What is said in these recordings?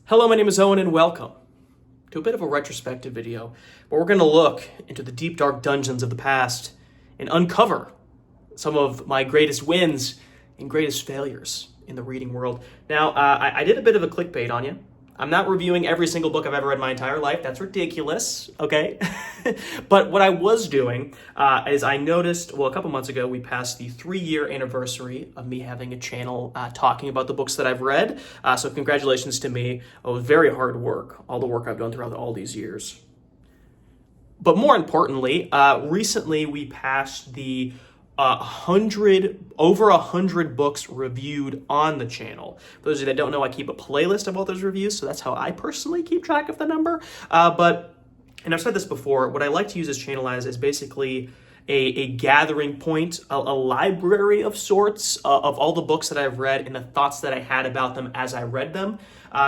Hello, my name is Owen and welcome to a bit of a retrospective video where we're going to look into the deep dark dungeons of the past and uncover some of my greatest wins and greatest failures in the reading world. Now, I did a bit of a clickbait on you. I'm not reviewing every single book I've ever read in my entire life. That's ridiculous, okay? But what I was doing is I noticed, a couple months ago, we passed the 3-year anniversary of me having a channel talking about the books that I've read. So congratulations to me. It was very hard work, all the work I've done throughout all these years. But more importantly, recently we passed the over 100 books reviewed on the channel. For those of you that don't know, I keep a playlist of all those reviews, so that's how I personally keep track of the number. And I've said this before, what I like to use this channel as is basically a gathering point, a library of sorts of all the books that I've read and the thoughts that I had about them as I read them,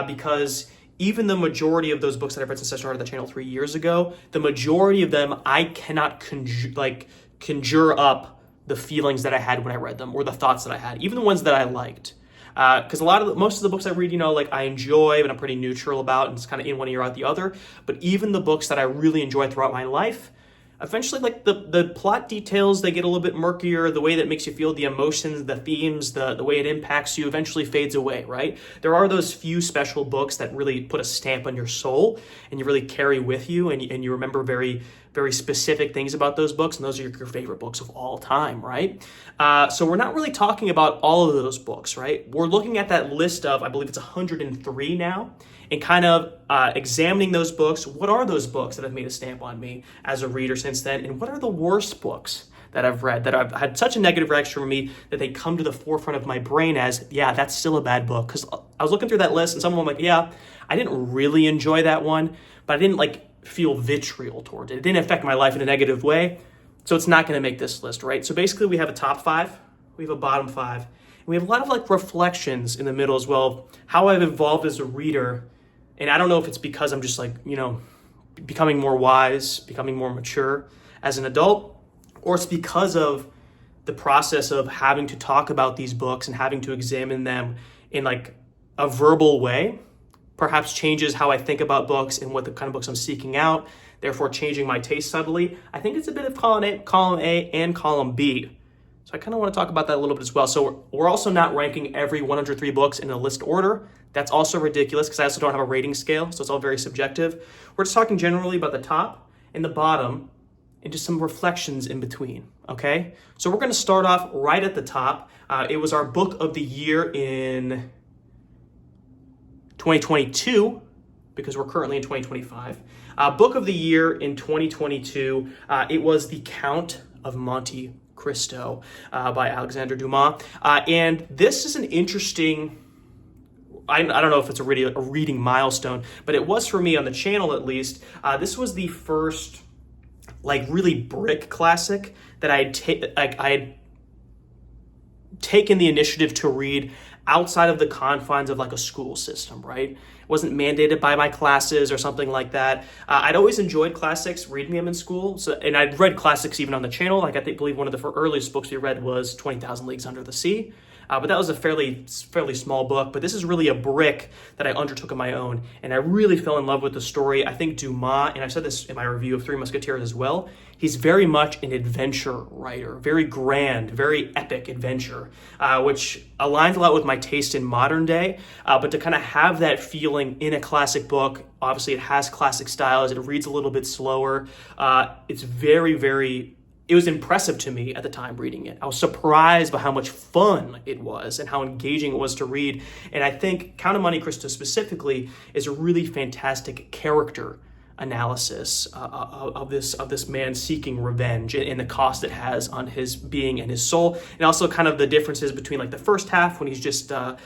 because even the majority of those books that I've read since I started the channel 3 years ago, the majority of them I cannot conjure up the feelings that I had when I read them or the thoughts that I had, even the ones that I liked. Because most of the books I read, I enjoy, but I'm pretty neutral about, and it's kind of in one ear out the other. But even the books that I really enjoy throughout my life, eventually, the plot details, they get a little bit murkier. The way that makes you feel, the emotions, the themes, the way it impacts you eventually fades away, right? There are those few special books that really put a stamp on your soul and you really carry with you, and you remember very, very specific things about those books, and those are your favorite books of all time, right? So we're not really talking about all of those books, right? We're looking at that list of, I believe it's 103 now, and kind of examining those books. What are those books that have made a stamp on me as a reader since then? And what are the worst books that I've read that I've had such a negative reaction from me that they come to the forefront of my brain as, yeah, that's still a bad book? Because I was looking through that list and someone was like, yeah, I didn't really enjoy that one, but I didn't feel vitriol towards it. It didn't affect my life in a negative way, so it's not going to make this list, right? So basically we have a top 5, we have a bottom 5, and we have a lot of reflections in the middle as well, how I've evolved as a reader. And I don't know if it's because I'm just becoming more wise, becoming more mature as an adult, or it's because of the process of having to talk about these books and having to examine them in a verbal way, perhaps changes how I think about books and what the kind of books I'm seeking out, therefore changing my taste subtly. I think it's a bit of column A and column B. So I kind of want to talk about that a little bit as well. So we're also not ranking every 103 books in a list order. That's also ridiculous because I also don't have a rating scale, so it's all very subjective. We're just talking generally about the top and the bottom and just some reflections in between, okay? So we're going to start off right at the top. It was our book of the year in 2022, because we're currently in 2025. Book of the year in 2022, it was The Count of Monte Cristo by Alexander Dumas. And this is an interesting, I don't know if it's a reading milestone, but it was for me on the channel at least. This was the first really brick classic that I had taken the initiative to read outside of the confines of a school system, right? It wasn't mandated by my classes or something like that. I'd always enjoyed classics, reading them in school. And I'd read classics even on the channel. I believe one of the earliest books we read was 20,000 Leagues Under the Sea. But that was a fairly small book. But this is really a brick that I undertook on my own. And I really fell in love with the story. I think Dumas, and I said this in my review of Three Musketeers as well, he's very much an adventure writer, very grand, very epic adventure, which aligns a lot with my taste in modern day. But to kind of have that feeling in a classic book, obviously it has classic styles, it reads a little bit slower. It's it was impressive to me at the time reading it. I was surprised by how much fun it was and how engaging it was to read. And I think Count of Monte Cristo specifically is a really fantastic character analysis of this man seeking revenge and the cost it has on his being and his soul, and also kind of the differences between the first half when he's just a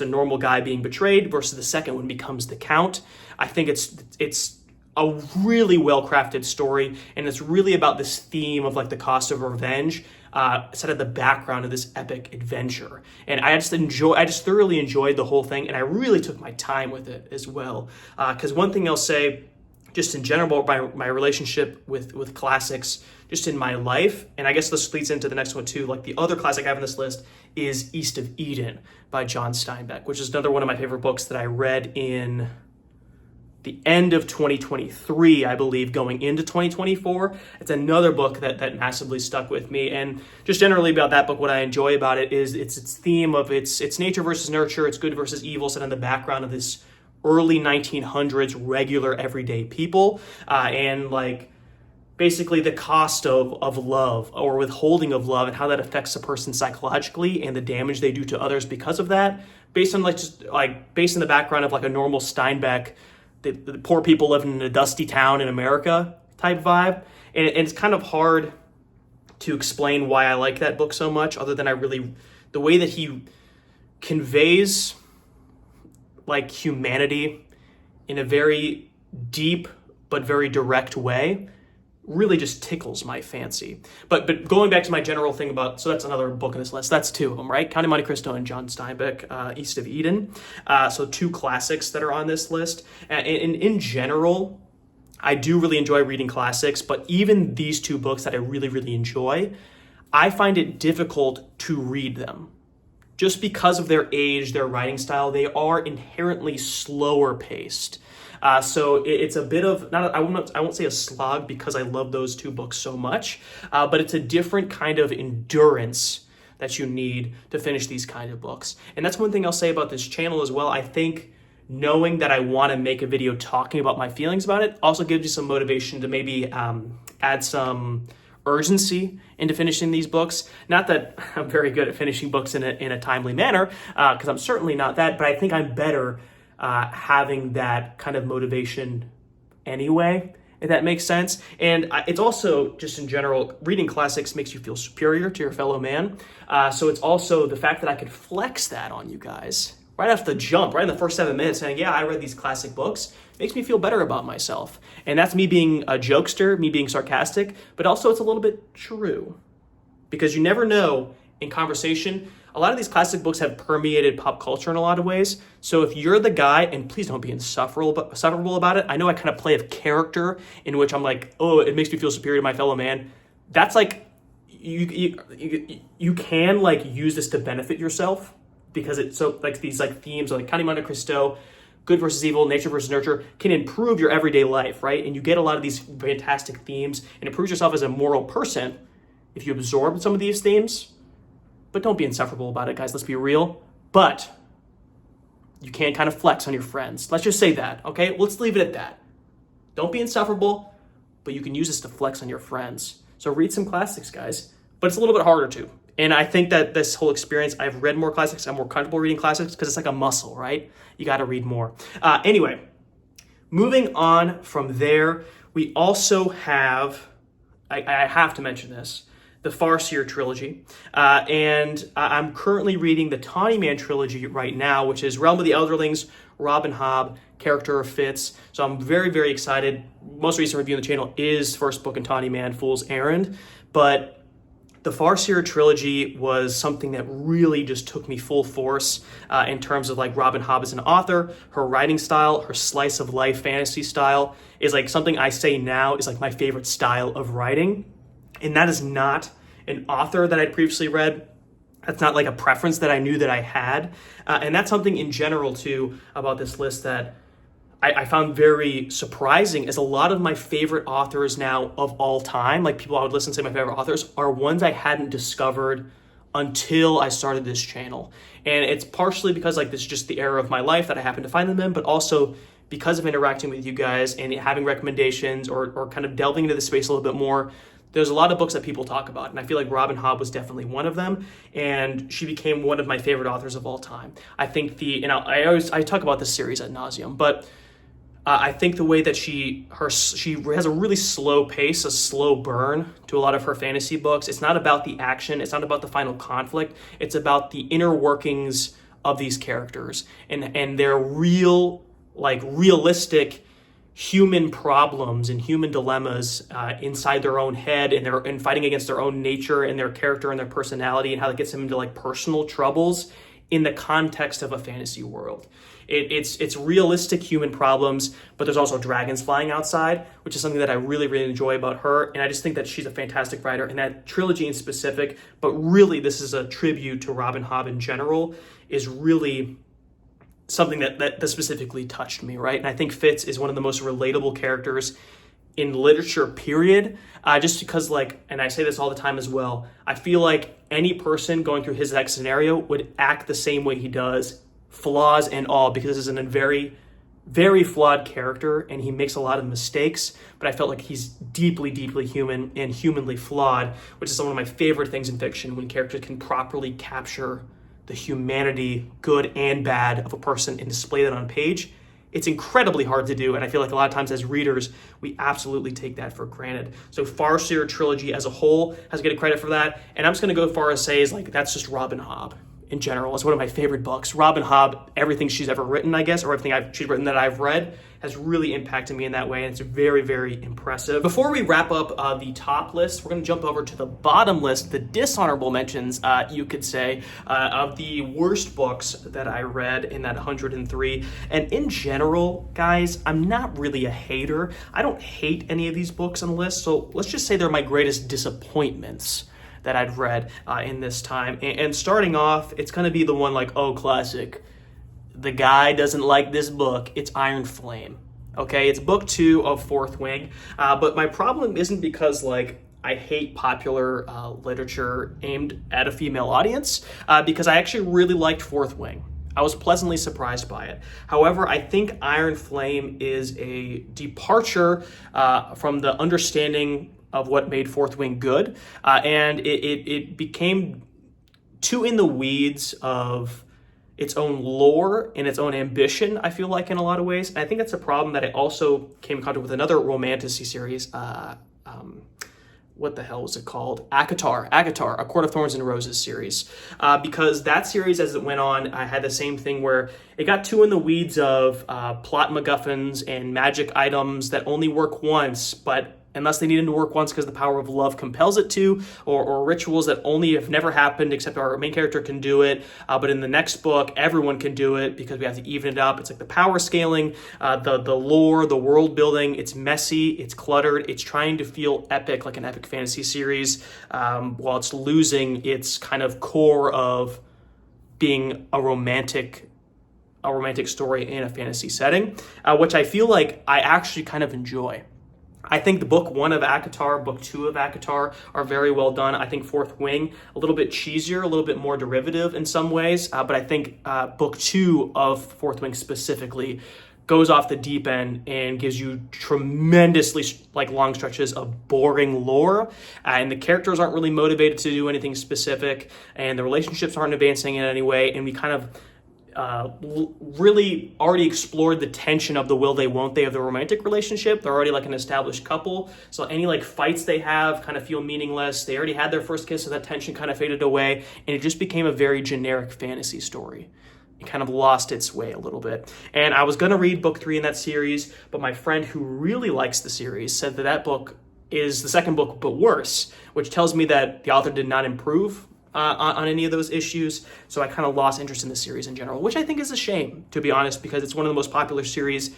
normal guy being betrayed versus the second when he becomes the Count. I think it's a really well-crafted story, and it's really about this theme of the cost of revenge set at the background of this epic adventure. And I just thoroughly enjoyed the whole thing, and I really took my time with it as well. Because one thing I'll say just in general, my relationship with classics just in my life. And I guess this leads into the next one too. Like the other classic I have on this list is East of Eden by John Steinbeck, which is another one of my favorite books that I read in the end of 2023, I believe, going into 2024. It's another book that massively stuck with me. And just generally about that book, what I enjoy about it is its theme of it's nature versus nurture, it's good versus evil, set in the background of this early 1900s regular everyday people, and like basically the cost of love or withholding of love and how that affects a person psychologically and the damage they do to others because of that, based on based in the background of like a normal Steinbeck, the poor people living in a dusty town in America type vibe. And it's kind of hard to explain why I like that book so much, other than the way that he conveys like humanity in a very deep but very direct way really just tickles my fancy. But going back to my general thing about, so that's another book on this list. That's two of them, right? Count of Monte Cristo and John Steinbeck, East of Eden. So two classics that are on this list. And in general, I do really enjoy reading classics, but even these two books that I really, really enjoy, I find it difficult to read them. Just because of their age, their writing style, they are inherently slower paced. So it's a bit of, I won't say a slog because I love those two books so much, but it's a different kind of endurance that you need to finish these kind of books. And that's one thing I'll say about this channel as well. I think knowing that I want to make a video talking about my feelings about it also gives you some motivation to maybe add some urgency into finishing these books. Not that I'm very good at finishing books in a timely manner, because I'm certainly not that, but I think I'm better having that kind of motivation anyway, if that makes sense. And it's also, just in general, reading classics makes you feel superior to your fellow man. So it's also the fact that I could flex that on you guys right off the jump, right in the first 7 minutes, saying, yeah, I read these classic books, makes me feel better about myself. And that's me being a jokester, me being sarcastic, but also it's a little bit true. Because you never know in conversation, a lot of these classic books have permeated pop culture in a lot of ways. So if you're the guy, and please don't be insufferable about it. I know I kind of play a character in which I'm like, oh, it makes me feel superior to my fellow man. That's like, you can like use this to benefit yourself, because it's so like these like themes like Count of Monte Cristo, good versus evil, nature versus nurture, can improve your everyday life, right? And you get a lot of these fantastic themes and improves yourself as a moral person if you absorb some of these themes. But don't be insufferable about it, guys. Let's be real. But you can kind of flex on your friends. Let's just say that, okay? Let's leave it at that. Don't be insufferable, but you can use this to flex on your friends. So read some classics, guys. But it's a little bit harder to. And I think that this whole experience, I've read more classics. I'm more comfortable reading classics because it's like a muscle, right? You got to read more. Anyway, moving on from there, we also have, I have to mention this, the Farseer trilogy. And I'm currently reading the Tawny Man trilogy right now, which is Realm of the Elderlings, Robb and Hobb, Character of Fitz. So I'm very, very excited. Most recent review on the channel is first book in Tawny Man, Fool's Errand. But the Farseer trilogy was something that really just took me full force in terms of like Robb and Hobb as an author. Her writing style, her slice of life fantasy style is like something I say now is like my favorite style of writing. And that is not an author that I'd previously read. That's not like a preference that I knew that I had. And that's something in general too about this list that I found very surprising, is a lot of my favorite authors now of all time, like people I would listen to say my favorite authors, are ones I hadn't discovered until I started this channel. And it's partially because like this is just the era of my life that I happen to find them in, but also because of interacting with you guys and having recommendations or kind of delving into the space a little bit more. There's a lot of books that people talk about, and I feel like Robb and Hobb was definitely one of them, and she became one of my favorite authors of all time. I think I talk about this series ad nauseum, but I think the way that she has a really slow pace, a slow burn to a lot of her fantasy books. It's not about the action, it's not about the final conflict, it's about the inner workings of these characters and their realistic human problems and human dilemmas inside their own head, and fighting against their own nature and their character and their personality, and how that gets them into like personal troubles in the context of a fantasy world. It's realistic human problems, but there's also dragons flying outside, which is something that I really, really enjoy about her. And I just think that she's a fantastic writer, and that trilogy in specific, but really this is a tribute to Robin Hobb in general, is really something that specifically touched me, right? And I think Fitz is one of the most relatable characters in literature, period. Just because, like, and I say this all the time as well, I feel like any person going through his next scenario would act the same way he does, flaws and all, because this is a very, very flawed character, and he makes a lot of mistakes, but I felt like he's deeply, deeply human and humanly flawed, which is one of my favorite things in fiction, when characters can properly capture the humanity, good and bad, of a person and display that on page. It's incredibly hard to do, and I feel like a lot of times as readers, we absolutely take that for granted. So Farseer trilogy as a whole has to get credit for that, and I'm just going to go far as say is like that's just Robin Hobb in general. It's one of my favorite books. Robin Hobb, everything she's ever written, I guess, or everything she's written that I've read, has really impacted me in that way, and it's very, very impressive. Before we wrap up the top list, we're going to jump over to the bottom list, the dishonorable mentions, you could say, of the worst books that I read in that 103. And in general, guys, I'm not really a hater. I don't hate any of these books on the list, so let's just say they're my greatest disappointments that I'd read in this time. And starting off, it's going to be the one like, oh, classic. The guy doesn't like this book. It's Iron Flame. Okay, it's book 2 of Fourth Wing. But my problem isn't because like I hate popular literature aimed at a female audience, because I actually really liked Fourth Wing. I was pleasantly surprised by it. However, I think Iron Flame is a departure from the understanding of what made Fourth Wing good, and it became too in the weeds of its own lore and its own ambition, I feel like, in a lot of ways. And I think that's a problem that I also came in contact with another romantasy series. What the hell was it called? ACOTAR, A Court of Thorns and Roses series. Because that series, as it went on, I had the same thing where it got too in the weeds of plot MacGuffins and magic items that only work once, but unless they needed to work once because the power of love compels it to, or rituals that only have never happened except our main character can do it, but in the next book, everyone can do it because we have to even it up. It's like the power scaling, the lore, the world building. It's messy, it's cluttered, it's trying to feel epic, like an epic fantasy series, while it's losing its kind of core of being a romantic story in a fantasy setting, which I feel like I actually kind of enjoy. I think the book 1 of ACOTAR, book 2 of ACOTAR are very well done. I think Fourth Wing, a little bit cheesier, a little bit more derivative in some ways, but I think book 2 of Fourth Wing specifically goes off the deep end and gives you tremendously like long stretches of boring lore, and the characters aren't really motivated to do anything specific, and the relationships aren't advancing in any way, and we kind of really already explored the tension of the will they won't they of the romantic relationship. They're already like an established couple, so any like fights they have kind of feel meaningless. They already had their first kiss, so that tension kind of faded away, and it just became a very generic fantasy story. It kind of lost its way a little bit. And I was going to read book 3 in that series, but my friend who really likes the series said that book is the second book but worse, which tells me that the author did not improve on any of those issues. So I kind of lost interest in the series in general, which I think is a shame, to be honest, because it's one of the most popular series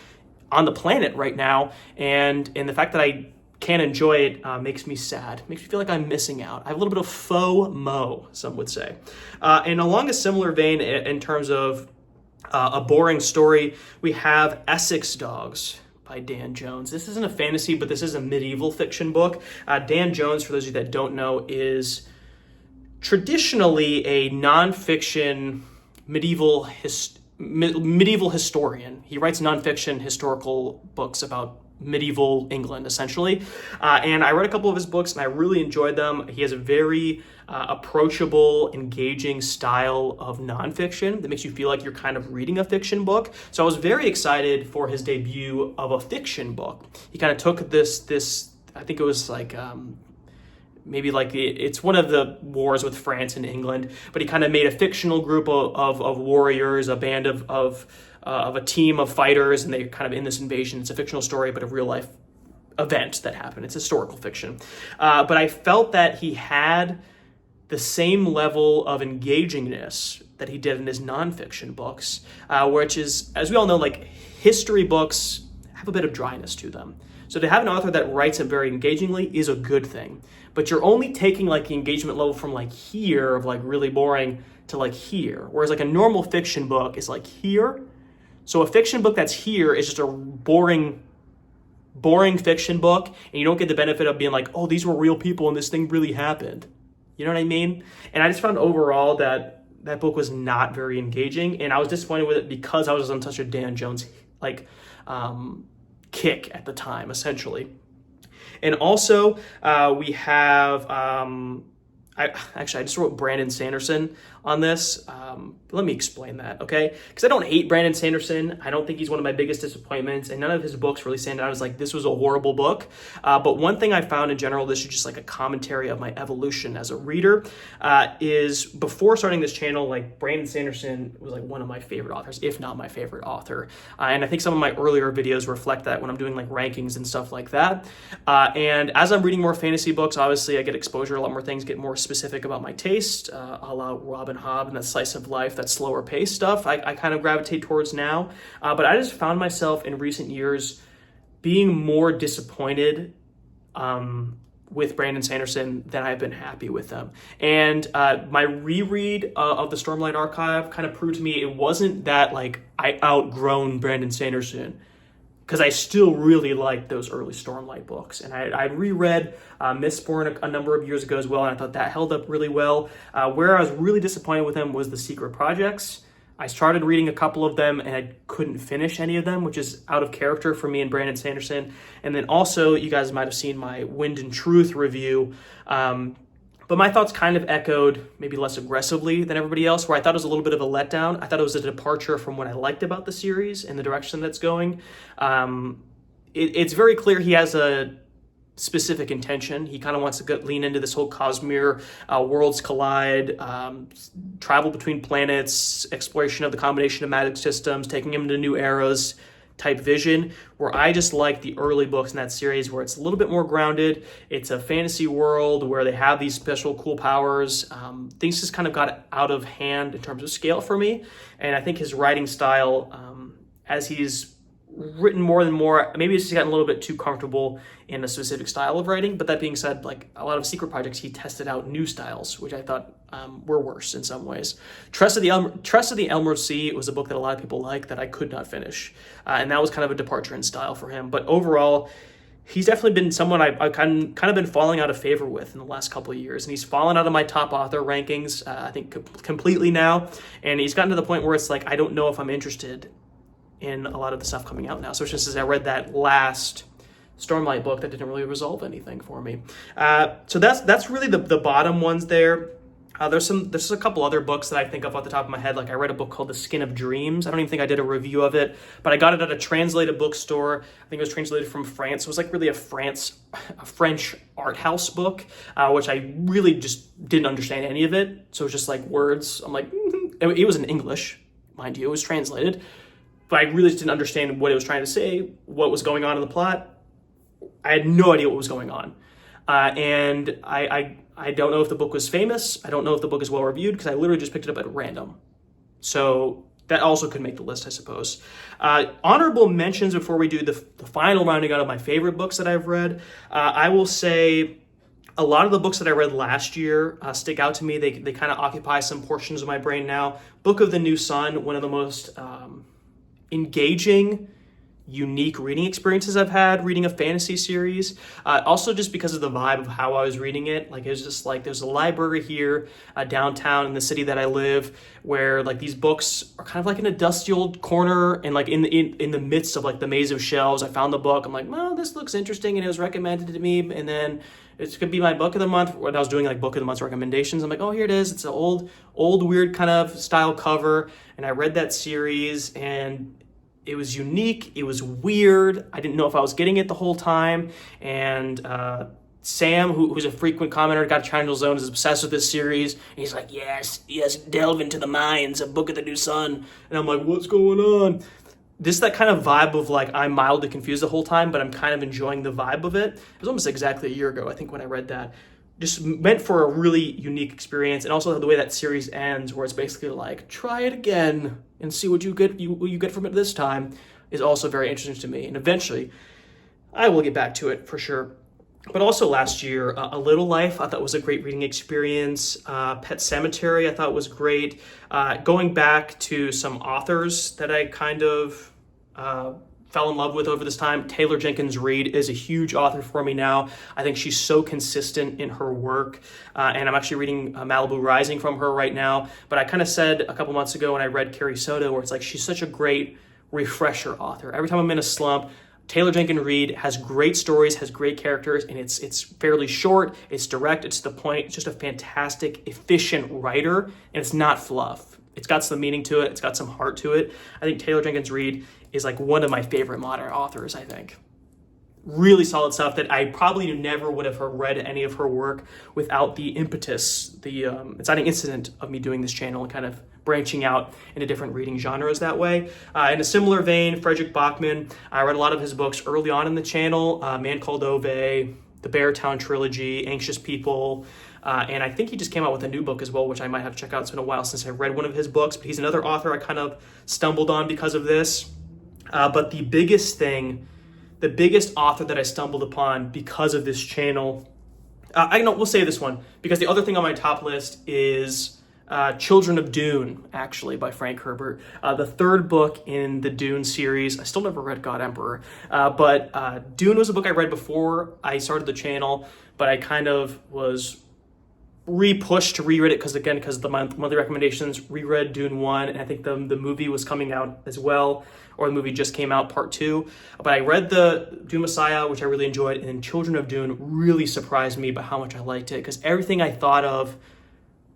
on the planet right now. And the fact that I can't enjoy it makes me sad, makes me feel like I'm missing out. I have a little bit of FOMO, some would say. And along a similar vein, in terms of a boring story, we have Essex Dogs by Dan Jones. This isn't a fantasy, but this is a medieval fiction book. Dan Jones, for those of you that don't know, is traditionally a nonfiction medieval historian. He writes nonfiction historical books about medieval England, essentially. And I read a couple of his books, and I really enjoyed them. He has a very approachable, engaging style of nonfiction that makes you feel like you're kind of reading a fiction book. So I was very excited for his debut of a fiction book. He kind of took this I think it was like maybe like it's one of the wars with France and England, but he kind of made a fictional group of warriors, a band of a team of fighters, and they're kind of in this invasion. It's a fictional story, but a real life event that happened. It's historical fiction. But I felt that he had the same level of engagingness that he did in his nonfiction books, which is, as we all know, like history books have a bit of dryness to them. So to have an author that writes it very engagingly is a good thing. But you're only taking like the engagement level from like here of like really boring to like here. Whereas like a normal fiction book is like here. So a fiction book that's here is just a boring fiction book, and you don't get the benefit of being like, oh, these were real people and this thing really happened. You know what I mean? And I just found overall that that book was not very engaging, and I was disappointed with it because I was on such a Dan Jones like kick at the time, essentially. And also we have I just wrote Brandon Sanderson on this. Let me explain that, okay? Because I don't hate Brandon Sanderson. I don't think he's one of my biggest disappointments, and none of his books really stand out as like, this was a horrible book. But one thing I found in general, this is just like a commentary of my evolution as a reader, is before starting this channel, like Brandon Sanderson was like one of my favorite authors, if not my favorite author. And I think some of my earlier videos reflect that when I'm doing like rankings and stuff like that. And as I'm reading more fantasy books, obviously I get exposure to a lot more things, get more specific about my taste, a la Robin Hobb and that slice of life, that slower pace stuff I kind of gravitate towards now. But I just found myself in recent years being more disappointed with Brandon Sanderson than I've been happy with them. And my reread of the Stormlight Archive kind of proved to me it wasn't that like I outgrown Brandon Sanderson, because I still really liked those early Stormlight books. And I reread Mistborn a number of years ago as well, and I thought that held up really well. Where I was really disappointed with him was the Secret Projects. I started reading a couple of them, and I couldn't finish any of them, which is out of character for me and Brandon Sanderson. And then also, you guys might have seen my Wind and Truth review, but my thoughts kind of echoed, maybe less aggressively than everybody else, where I thought it was a little bit of a letdown. I thought it was a departure from what I liked about the series and the direction that's going. It's very clear he has a specific intention. He kind of wants to lean into this whole Cosmere, worlds collide, travel between planets, exploration of the combination of magic systems, taking him to new eras type vision, where I just like the early books in that series where it's a little bit more grounded. It's a fantasy world where they have these special cool powers. Things just kind of got out of hand in terms of scale for me. And I think his writing style, as he's written more and more, maybe it's just gotten a little bit too comfortable in a specific style of writing. But that being said, like a lot of Secret Projects, he tested out new styles, which I thought were worse in some ways. Trust of the Elmer Sea was a book that a lot of people like that I could not finish. And that was kind of a departure in style for him. But overall, he's definitely been someone I've kind of been falling out of favor with in the last couple of years. And he's fallen out of my top author rankings, I think completely now. And he's gotten to the point where it's like, I don't know if I'm interested in a lot of the stuff coming out now. So it's just as I read that last Stormlight book that didn't really resolve anything for me. So that's really the bottom ones there. There's a couple other books that I think of off the top of my head. Like I read a book called The Skin of Dreams. I don't even think I did a review of it, but I got it at a translated bookstore. I think it was translated from France. It was like really a French art house book, which I really just didn't understand any of it. So it was just like words. I'm like, it was in English, mind you. It was translated, but I really just didn't understand what it was trying to say, what was going on in the plot. I had no idea what was going on. And I don't know if the book was famous. I don't know if the book is well reviewed because I literally just picked it up at random. So that also could make the list, I suppose. Honorable mentions before we do the final rounding out of my favorite books that I've read. I will say a lot of the books that I read last year stick out to me. They kind of occupy some portions of my brain now. Book of the New Sun, one of the most engaging, unique reading experiences I've had reading a fantasy series. Also just because of the vibe of how I was reading it. Like it was just like there's a library here downtown in the city that I live where like these books are kind of like in a dusty old corner and like in the midst of like the maze of shelves. I found the book. I'm like, well, this looks interesting, and it was recommended to me, and then it's gonna be my book of the month. When I was doing like book of the month recommendations, I'm like, oh, here it is. It's an old weird kind of style cover, and I read that series, and it was unique. It was weird. I didn't know if I was getting it the whole time. And Sam, who's a frequent commenter, got a Triangle Zone, is obsessed with this series. And he's like, yes, delve into the minds of Book of the New Sun. And I'm like, what's going on? This is that kind of vibe of like, I'm mildly confused the whole time, but I'm kind of enjoying the vibe of it. It was almost exactly a year ago, I think, when I read that. just meant for a really unique experience. And also the way that series ends, where it's basically like, try it again and see what you get from it this time, is also very interesting to me. And eventually I will get back to it for sure. But also last year, A Little Life, I thought was a great reading experience. Pet Sematary, I thought was great. Going back to some authors that I kind of fell in love with over this time, Taylor Jenkins Reid is a huge author for me now. I think she's so consistent in her work. And I'm actually reading Malibu Rising from her right now. But I kind of said a couple months ago when I read Carrie Soto, where it's like, she's such a great refresher author. Every time I'm in a slump, Taylor Jenkins Reid has great stories, has great characters, and it's fairly short, it's direct, it's to the point, it's just a fantastic, efficient writer, and it's not fluff. It's got some meaning to it, it's got some heart to it. I think Taylor Jenkins Reid is like one of my favorite modern authors, I think. Really solid stuff that I probably never would have read any of her work without the impetus, the inciting incident of me doing this channel and kind of branching out into different reading genres that way. In a similar vein, Frederick Bachman, I read a lot of his books early on in the channel, Man Called Ove, the Beartown Trilogy, Anxious People, and I think he just came out with a new book as well, which I might have to check out. It's been a while since I read one of his books, but he's another author I kind of stumbled on because of this. But the biggest author that I stumbled upon because of this channel, we'll say this one, because the other thing on my top list is Children of Dune, actually, by Frank Herbert. The third book in the Dune series. I still never read God Emperor, but Dune was a book I read before I started the channel, but I kind of was re-pushed to reread it because of the monthly recommendations, reread Dune 1, and I think the movie was coming out as well, or the movie just came out, part 2. But I read the Dune Messiah, which I really enjoyed, and then Children of Dune really surprised me by how much I liked it, because everything I thought of,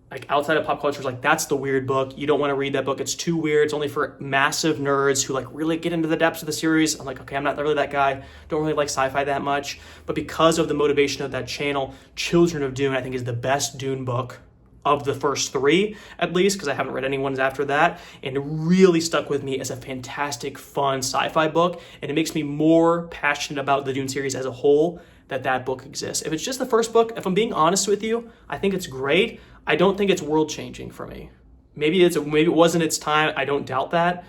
like outside of pop culture, was like, that's the weird book. You don't want to read that book. It's too weird. It's only for massive nerds who like really get into the depths of the series. I'm like, okay, I'm not really that guy. Don't really like sci-fi that much. But because of the motivation of that channel, Children of Dune, I think, is the best Dune book of the first 3, at least, because I haven't read any ones after that. And it really stuck with me as a fantastic, fun sci-fi book. And it makes me more passionate about the Dune series as a whole that book exists. If it's just the first book, if I'm being honest with you, I think it's great. I don't think it's world-changing for me. Maybe it wasn't its time. I don't doubt that.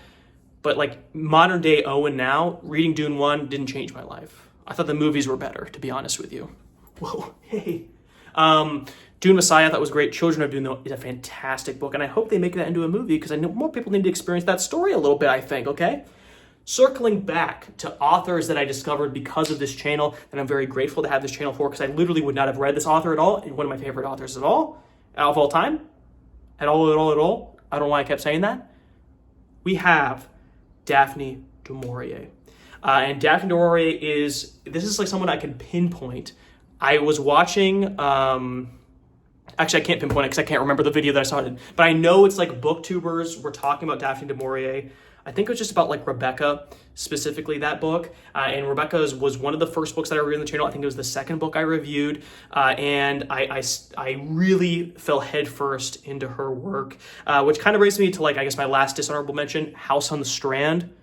But like modern day Owen now, reading Dune 1 didn't change my life. I thought the movies were better, to be honest with you. Whoa, hey. Dune Messiah I thought was great. Children of Dune, though, is a fantastic book, and I hope they make that into a movie, because I know more people need to experience that story a little bit, I think, okay? Circling back to authors that I discovered because of this channel, and I'm very grateful to have this channel for, because I literally would not have read this author at all, and one of my favorite authors of all time, at all. I don't know why I kept saying that. We have Daphne du Maurier. And Daphne du Maurier this is like someone I can pinpoint. I was watching, actually I can't pinpoint it because I can't remember the video that I saw it in, but I know it's like booktubers were talking about Daphne du Maurier. I think it was just about like Rebecca, specifically that book. And Rebecca was one of the first books that I reviewed on the channel. I think it was the second book I reviewed. And I really fell headfirst into her work, which kind of brings me to like, I guess my last dishonorable mention, House on the Strand.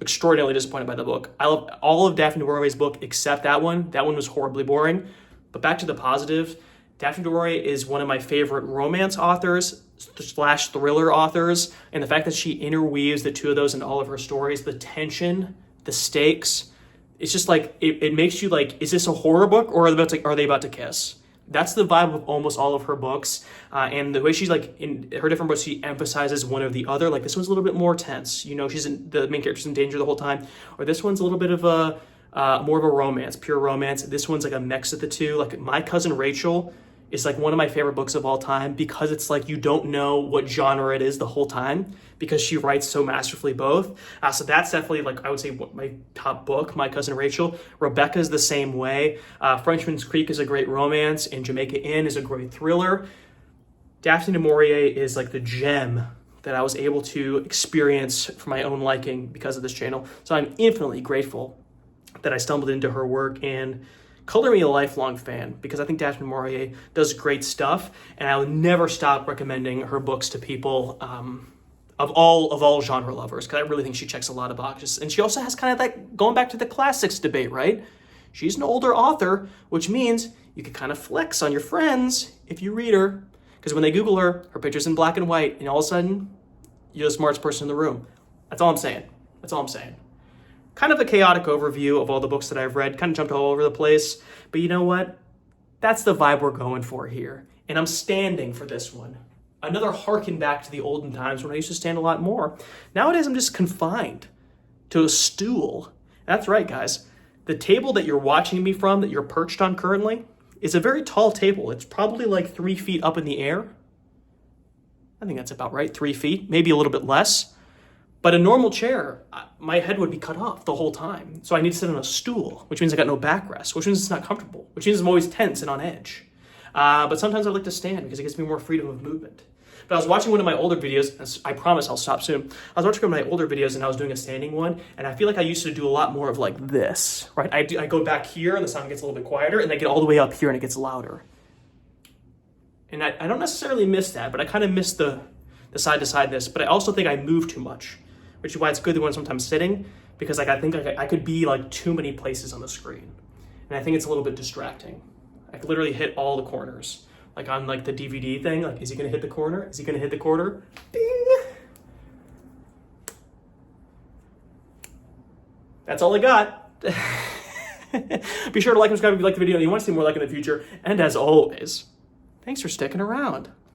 Extraordinarily disappointed by the book. I love all of Daphne du Maurier's book except that one. That one was horribly boring. But back to the positive, Daphne du Maurier is one of my favorite romance authors / thriller authors, and the fact that she interweaves the two of those in all of her stories, the tension, the stakes, it's just like, it makes you like, is this a horror book or are they about to kiss? That's the vibe of almost all of her books, and the way she's like, in her different books, she emphasizes one or the other. Like this one's a little bit more tense, the main character's in danger the whole time, or this one's a little bit of a more of a romance, pure romance. This one's like a mix of the two. Like My Cousin Rachel is like one of my favorite books of all time, because it's like you don't know what genre it is the whole time, because she writes so masterfully both. So that's definitely like, I would say, my top book, My Cousin Rachel. Rebecca is the same way. Frenchman's Creek is a great romance, and Jamaica Inn is a great thriller. Daphne du Maurier is like the gem that I was able to experience for my own liking because of this channel. So I'm infinitely grateful that I stumbled into her work, and color me a lifelong fan, because I think Daphne du Maurier does great stuff, and I will never stop recommending her books to people of all genre lovers, because I really think she checks a lot of boxes. And she also has kind of that, going back to the classics debate, right? She's an older author, which means you can kind of flex on your friends if you read her. Because when they Google her, her picture's in black and white, and all of a sudden, you're the smartest person in the room. That's all I'm saying. That's all I'm saying. Kind of a chaotic overview of all the books that I've read, kind of jumped all over the place. But you know what? That's the vibe we're going for here. And I'm standing for this one. Another harken back to the olden times when I used to stand a lot more. Nowadays, I'm just confined to a stool. That's right, guys. The table that you're watching me from, that you're perched on currently, is a very tall table. It's probably like 3 feet up in the air. I think that's about right, 3 feet, maybe a little bit less. But a normal chair, my head would be cut off the whole time. So I need to sit on a stool, which means I got no backrest, which means it's not comfortable, which means I'm always tense and on edge. But sometimes I like to stand because it gives me more freedom of movement. But I was watching one of my older videos, and I promise I'll stop soon. I was watching one of my older videos and I was doing a standing one, and I feel like I used to do a lot more of like this, right? I go back here and the sound gets a little bit quieter, and I get all the way up here and it gets louder. And I don't necessarily miss that, but I kind of miss the side-to-sideness, but I also think I move too much, which is why it's good when I'm sometimes sitting, because like I think I could be like too many places on the screen. And I think it's a little bit distracting. I could literally hit all the corners. Like on like the DVD thing, like is he gonna hit the corner? Is he gonna hit the corner? Ding! That's all I got. Be sure to like and subscribe if you like the video and you want to see more like in the future. And as always, thanks for sticking around.